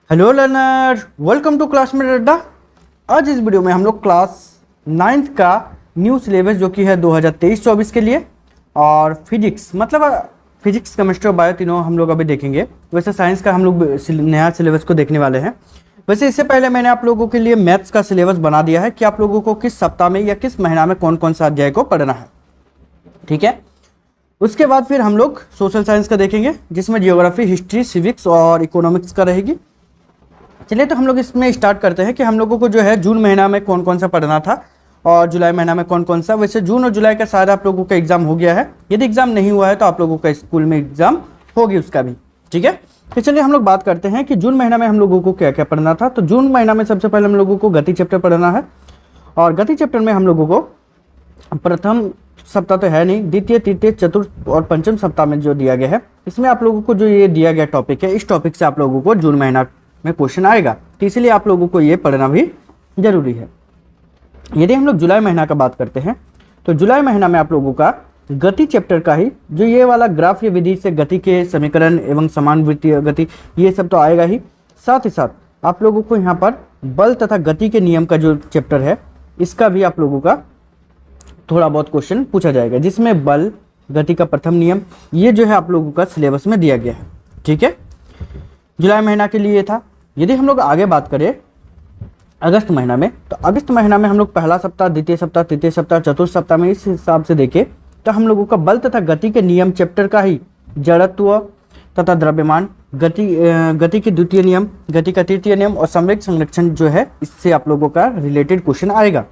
Hello learner, welcome to classmate Adda. आज इस video में हम लोग क्लास 9th का न्यू सिलेबस जो कि है 2023-24 के लिए और फिजिक्स फिजिक्स केमिस्ट्री और बायो तीनों हम लोग अभी देखेंगे। वैसे साइंस का हम लोग नया सिलेबस को देखने वाले हैं। वैसे इससे पहले मैंने आप लोगों के लिए मैथ्स का सिलेबस बना दिया है कि आप लोगों को किस सप्ताह में या किस महीना में कौन कौन सा अध्याय को पढ़ना है। ठीक है, उसके बाद फिर हम लोग सोशल साइंस का देखेंगे जिसमें जियोग्राफी, हिस्ट्री, सिविक्स और इकोनॉमिक्स का रहेगी। चलिए तो हम लोग इसमें स्टार्ट करते हैं कि हम लोगों को जो है जून महीना में कौन कौन सा पढ़ना था और जुलाई महीना में कौन कौन सा। वैसे जून और जुलाई का शायद आप लोगों का एग्जाम हो गया है। यदि एग्जाम नहीं हुआ है तो आप लोगों का स्कूल में एग्जाम होगी उसका भी। ठीक है, तो चलिए हम लोग बात करते हैं कि जून महीना में हम लोगों को क्या क्या पढ़ना था। तो जून महीना में सबसे पहले हम लोगों को गति चैप्टर पढ़ना है और गति चैप्टर में हम लोगों को प्रथम सप्ताह तो है नहीं, द्वितीय, तृतीय, चतुर्थ और पंचम सप्ताह में जो दिया गया है इसमें आप लोगों को जो ये दिया गया टॉपिक है, इस टॉपिक से आप लोगों को जून महीना में क्वेश्चन आएगा, तो इसलिए आप लोगों को ये पढ़ना भी जरूरी है। यदि हम लोग जुलाई महीना का बात करते हैं तो जुलाई महीना में आप लोगों का गति चैप्टर का ही जो ये वाला ग्राफ या विधि से गति के समीकरण एवं समानुवृत्तीय गति ये सब तो आएगा ही। साथ ही साथ आप लोगों को यहाँ पर बल तथा गति के नियम का जो चैप्टर है इसका भी आप लोगों का थोड़ा बहुत क्वेश्चन पूछा जाएगा, जिसमें बल, गति का प्रथम नियम ये जो है आप लोगों का सिलेबस में दिया गया है। ठीक है, जुलाई महीना के लिए था। यदि हम लोग आगे बात करें अगस्त महीना में, तो अगस्त महीना में हम लोग पहला सप्ताह, द्वितीय सप्ताह, तृतीय सप्ताह, चतुर्थ सप्ताह में इस हिसाब से देखें तो हम लोगों का बल तथा गति के नियम चैप्टर का ही जड़त्व तथा द्रव्यमान, गति के द्वितीय नियम, गति का तृतीय नियम और संवेग संरक्षण जो है इससे आप लोगों का रिलेटेड क्वेश्चन आएगा।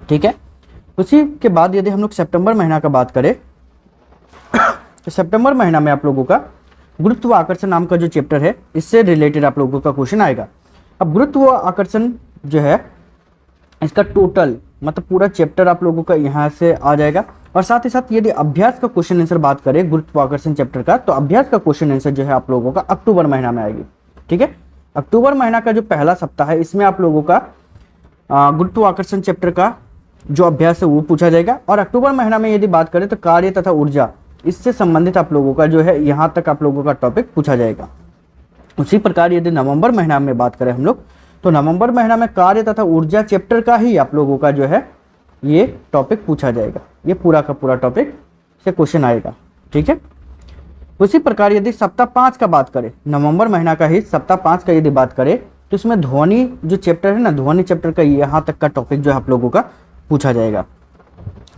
ठीक है, उसी के बाद यदि हम लोग सितंबर महीना का बात करें तो सितंबर महीना में आप लोगों का गुरुत्व आकर्षण नाम का जो चैप्टर है इससे रिलेटेड आप लोगों का क्वेश्चन आएगा। अब गुरुत्व आकर्षण जो है इसका टोटल मतलब पूरा चैप्टर आप लोगों का यहाँ से आ जाएगा। और साथ ही साथ यदि अभ्यास का क्वेश्चन आंसर बात करें गुरुत्व आकर्षण चैप्टर का, तो अभ्यास का क्वेश्चन आंसर जो है आप लोगों का अक्टूबर महीना में आएगी। ठीक है, अक्टूबर महीना का जो पहला सप्ताह है इसमें आप लोगों का गुरुत्व आकर्षण चैप्टर का जो अभ्यास है वो पूछा जाएगा। और अक्टूबर महीना में यदि बात करें तो कार्य तथा ऊर्जा इससे संबंधित आप लोगों का जो है यहाँ तक आप लोगों का टॉपिक पूछा जाएगा। उसी प्रकार यदि नवंबर महीना में बात करें हम लोग तो नवंबर महीना में कार्य तथा ऊर्जा चैप्टर का ही आप लोगों का जो है ये टॉपिक पूछा जाएगा। ये पूरा का पूरा टॉपिक से क्वेश्चन आएगा। ठीक है, उसी प्रकार यदि सप्ताह 5 का बात करें, नवंबर महीना का ही सप्ताह 5 का यदि बात करें तो इसमें ध्वनि जो चैप्टर है ना, ध्वनि चैप्टर का यहाँ तक का टॉपिक जो है आप लोगों का पूछा जाएगा।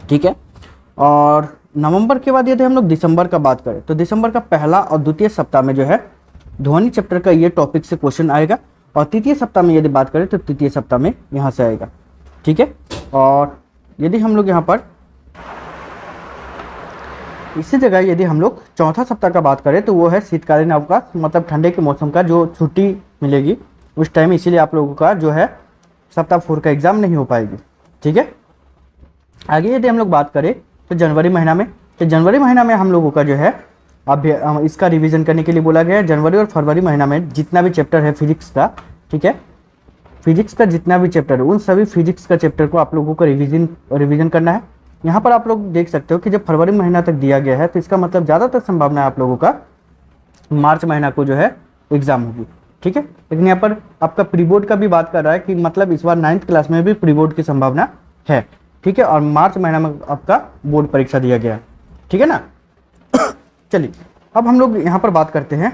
ठीक है, और नवंबर के बाद यदि हम लोग दिसंबर का बात करें तो दिसंबर का पहला और द्वितीय सप्ताह में जो है ध्वनि चैप्टर का ये टॉपिक से क्वेश्चन आएगा। और तृतीय सप्ताह में यदि बात करें तो तृतीय सप्ताह में यहाँ से आएगा। ठीक है, और यदि हम लोग यहाँ पर इसी जगह यदि हम लोग चौथा सप्ताह का बात करें तो वो है शीतकालीन अवकाश, मतलब ठंडे के मौसम का जो छुट्टी मिलेगी उस टाइम, इसीलिए आप लोगों का जो है सप्ताह 4 का एग्जाम नहीं हो पाएगी। ठीक है, आगे यदि हम लोग बात करें तो जनवरी महीना में, तो जनवरी महीना में हम लोगों का जो है अब इसका रिवीजन करने के लिए बोला गया है। जनवरी और फरवरी महीना में जितना भी चैप्टर है फिजिक्स का, ठीक है, फिजिक्स का जितना भी चैप्टर है उन सभी फिजिक्स का चैप्टर को आप लोगों को रिवीजन करना है। यहाँ पर आप लोग देख सकते हो कि जब फरवरी महीना तक दिया गया है तो इसका मतलब ज़्यादातर संभावना है आप लोगों का मार्च महीना को जो है एग्जाम होगी। ठीक है, लेकिन यहाँ पर आपका प्री बोर्ड का भी बात कर रहा है कि मतलब इस बार 9th क्लास में भी प्री बोर्ड की संभावना है। ठीक है, और मार्च महीना में आपका बोर्ड परीक्षा दिया गया। ठीक है ना। चलिए अब हम लोग यहाँ पर बात करते हैं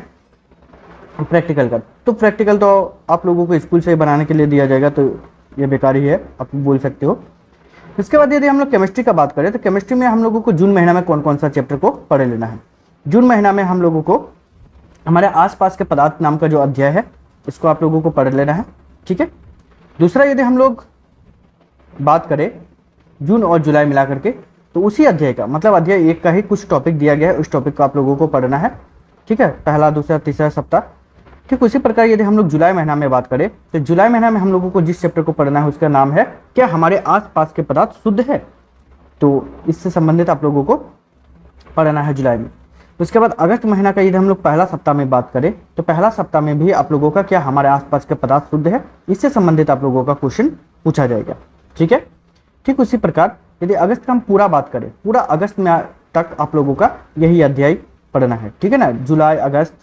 प्रैक्टिकल का। तो प्रैक्टिकल तो आप लोगों को स्कूल से बनाने के लिए दिया जाएगा, तो ये बेकार ही है, आप बोल सकते हो। इसके बाद यदि हम लोग केमिस्ट्री का बात करें तो केमिस्ट्री में हम लोगों को जून महीना में कौन कौन सा चैप्टर को पढ़ लेना है। जून महीना में हम लोगों को हमारे आसपास के पदार्थ नाम का जो अध्याय है इसको आप लोगों को पढ़ लेना है। ठीक है, दूसरा यदि हम लोग बात करें जून और जुलाई मिला करके तो उसी अध्याय का मतलब अध्याय 1 का ही कुछ टॉपिक दिया गया है, उस टॉपिक को आप लोगों को पढ़ना है। ठीक है, पहला, दूसरा, तीसरा सप्ताह। ठीक, उसी प्रकार यदि हम लोग जुलाई महीना में बात करें तो जुलाई महीना में हम लोगों को जिस चैप्टर को पढ़ना है उसका नाम है क्या हमारे आसपास के पदार्थ शुद्ध है, तो इससे संबंधित आप लोगों को पढ़ना है जुलाई में। उसके बाद अगस्त महीना का यदि हम लोग पहला सप्ताह में बात करें तो पहला सप्ताह में भी आप लोगों का क्या हमारे आसपास के पदार्थ शुद्ध है, इससे संबंधित आप लोगों का क्वेश्चन पूछा जाएगा। ठीक है, ठीक उसी प्रकार यदि अगस्त का हम पूरा बात करें, पूरा अगस्त में तक आप लोगों का यही अध्याय पढ़ना है। ठीक है ना, जुलाई, अगस्त।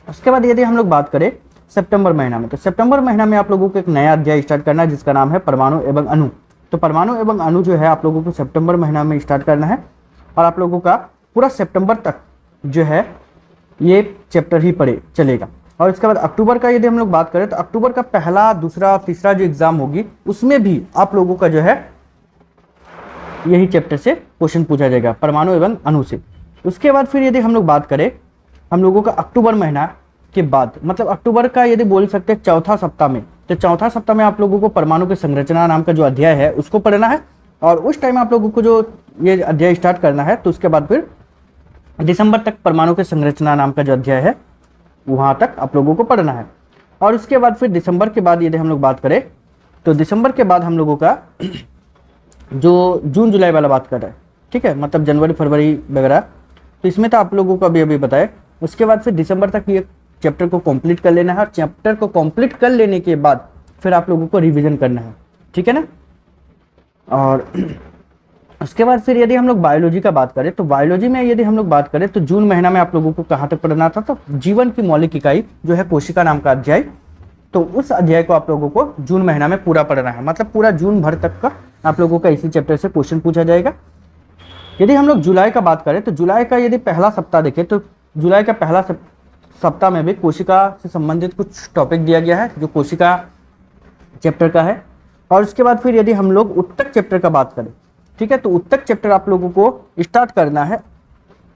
उसके बाद यदि हम लोग बात करें सितंबर महीना में। तो सितंबर महीना में आप लोगों को एक नया अध्याय स्टार्ट करना है जिसका नाम है परमाणु एवं अणु। तो परमाणु एवं अणु जो है आप लोगों को सितंबर महीना में स्टार्ट करना है और आप लोगों का पूरा सितंबर तक जो है ये चैप्टर ही पढ़े चलेगा। और इसके बाद अक्टूबर का यदि हम लोग बात करें तो अक्टूबर का पहला, दूसरा, तीसरा जो एग्जाम होगी उसमें भी आप लोगों का जो है यही चैप्टर से क्वेश्चन पूछा जाएगा, परमाणु एवं अणु से। उसके बाद फिर यदि हम लोग बात करें हम लोगों का अक्टूबर महीना के बाद, मतलब अक्टूबर का यदि बोल सकते हैं चौथा सप्ताह में, तो चौथा सप्ताह में आप लोगों को परमाणु की संरचना नाम का जो अध्याय है उसको पढ़ना है। और उस टाइम आप लोगों को जो ये अध्याय स्टार्ट करना है, तो उसके बाद फिर दिसंबर तक परमाणु की संरचना नाम का जो अध्याय है वहाँ तक आप लोगों को पढ़ना है। और उसके बाद फिर दिसंबर के बाद यदि हम लोग बात करें तो दिसंबर के बाद हम लोगों का जो जून जुलाई वाला बात कर रहा है, ठीक है, मतलब जनवरी फरवरी वगैरह, तो इसमें तो आप लोगों को अभी बताए। उसके बाद फिर दिसंबर तक ये चैप्टर को कंप्लीट कर लेना है और चैप्टर को कंप्लीट कर लेने के बाद फिर आप लोगों को रिवीजन करना है, ठीक है ना। और उसके बाद फिर यदि हम लोग बायोलॉजी का बात करें तो बायोलॉजी में यदि हम लोग बात करें तो जून महीना में आप लोगों को कहाँ तक पढ़ना था, तो जीवन की मौलिक इकाई जो है कोशिका नाम का अध्याय, तो उस अध्याय को आप लोगों को जून महीना में पूरा पढ़ना है। मतलब पूरा जून भर तक का आप लोगों का इसी चैप्टर से क्वेश्चन पूछा जाएगा। यदि हम लोग जुलाई का बात करें तो जुलाई का यदि पहला सप्ताह देखें तो जुलाई का पहला सप्ताह में भी कोशिका से संबंधित कुछ टॉपिक दिया गया है जो कोशिका चैप्टर का है। और उसके बाद फिर यदि हम लोग उत्तक चैप्टर का बात करें, ठीक है, तो उत्तक चैप्टर आप लोगों को स्टार्ट करना है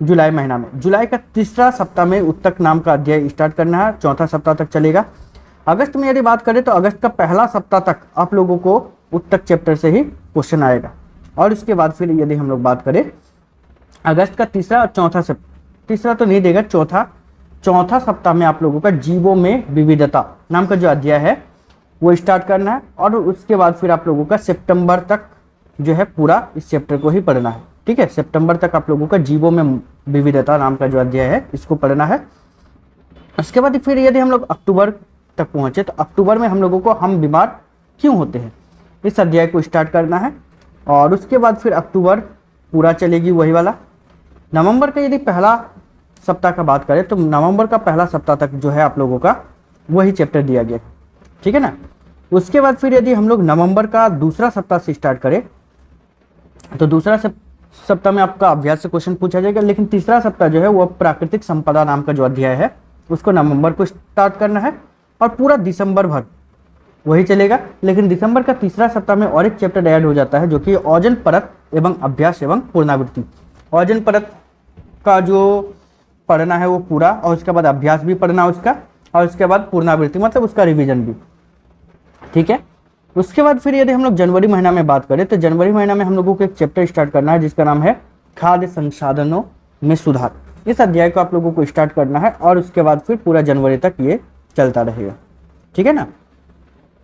जुलाई महीना में। जुलाई का तीसरा सप्ताह में उत्तक नाम का अध्याय स्टार्ट करना है, चौथा सप्ताह तक चलेगा। अगस्त में यदि बात करें तो अगस्त का पहला सप्ताह तक आप लोगों को उत्तक चैप्टर से ही क्वेश्चन आएगा। और उसके बाद फिर यदि हम लोग बात करें अगस्त का तीसरा और चौथा तीसरा तो नहीं देगा, चौथा सप्ताह में आप लोगों का जीवों में विविधता नाम का जो अध्याय है वो स्टार्ट करना है। और उसके बाद फिर आप लोगों का सितंबर तक जो है पूरा इस चैप्टर को ही पढ़ना है, ठीक है। सितंबर तक आप लोगों का जीवों में विविधता नाम का जो अध्याय है इसको पढ़ना है। उसके बाद फिर यदि हम लोग अक्टूबर तक पहुंचे तो अक्टूबर में हम लोगों को हम बीमार क्यों होते हैं इस अध्याय को स्टार्ट करना है। और उसके बाद फिर अक्टूबर पूरा चलेगी वही वाला। नवंबर का यदि पहला सप्ताह का बात करें तो नवंबर का पहला सप्ताह तक जो है आप लोगों का वही चैप्टर दिया गया, ठीक है ना। उसके बाद फिर यदि हम लोग नवंबर का दूसरा सप्ताह से स्टार्ट करें तो दूसरा सप्ताह में आपका अभ्यास से क्वेश्चन पूछा जाएगा। लेकिन तीसरा सप्ताह जो है वो प्राकृतिक संपदा नाम का जो अध्याय है उसको नवंबर को स्टार्ट करना है और पूरा दिसंबर भर वही चलेगा। लेकिन दिसंबर का तीसरा सप्ताह में और एक चैप्टर ऐड हो जाता है जो कि ओजोन परत एवं अभ्यास एवं पुनरावृत्ति। ओजोन परत का जो पढ़ना है वो पूरा, और उसके बाद अभ्यास भी पढ़ना उसका, और उसके बाद पुनरावृत्ति मतलब उसका रिवीजन भी, ठीक है। उसके बाद फिर यदि हम लोग जनवरी महीना में बात करें तो जनवरी महीना में हम लोगों को एक चैप्टर स्टार्ट करना है जिसका नाम है खाद्य संसाधनों में सुधार। इस अध्याय को आप लोगों को स्टार्ट करना है और उसके बाद फिर पूरा जनवरी तक ये चलता रहेगा, ठीक है ना।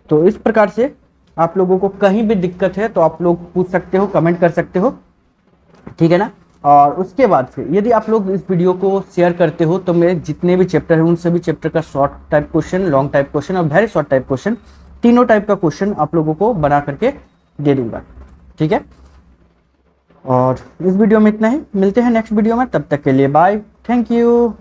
तो इस प्रकार से आप लोगों को कहीं भी दिक्कत है तो आप लोग पूछ सकते हो, कमेंट कर सकते हो, ठीक है ना। और उसके बाद फिर यदि आप लोग इस वीडियो को शेयर करते हो तो मेरे जितने भी चैप्टर हैं उन सभी चैप्टर का short type question, long type question और वेरी शॉर्ट टाइप क्वेश्चन, तीनों टाइप का क्वेश्चन आप लोगों को बना करके दे दूंगा, ठीक है। और इस वीडियो में इतना ही, मिलते हैं नेक्स्ट वीडियो में, तब तक के लिए बाय, थैंक यू।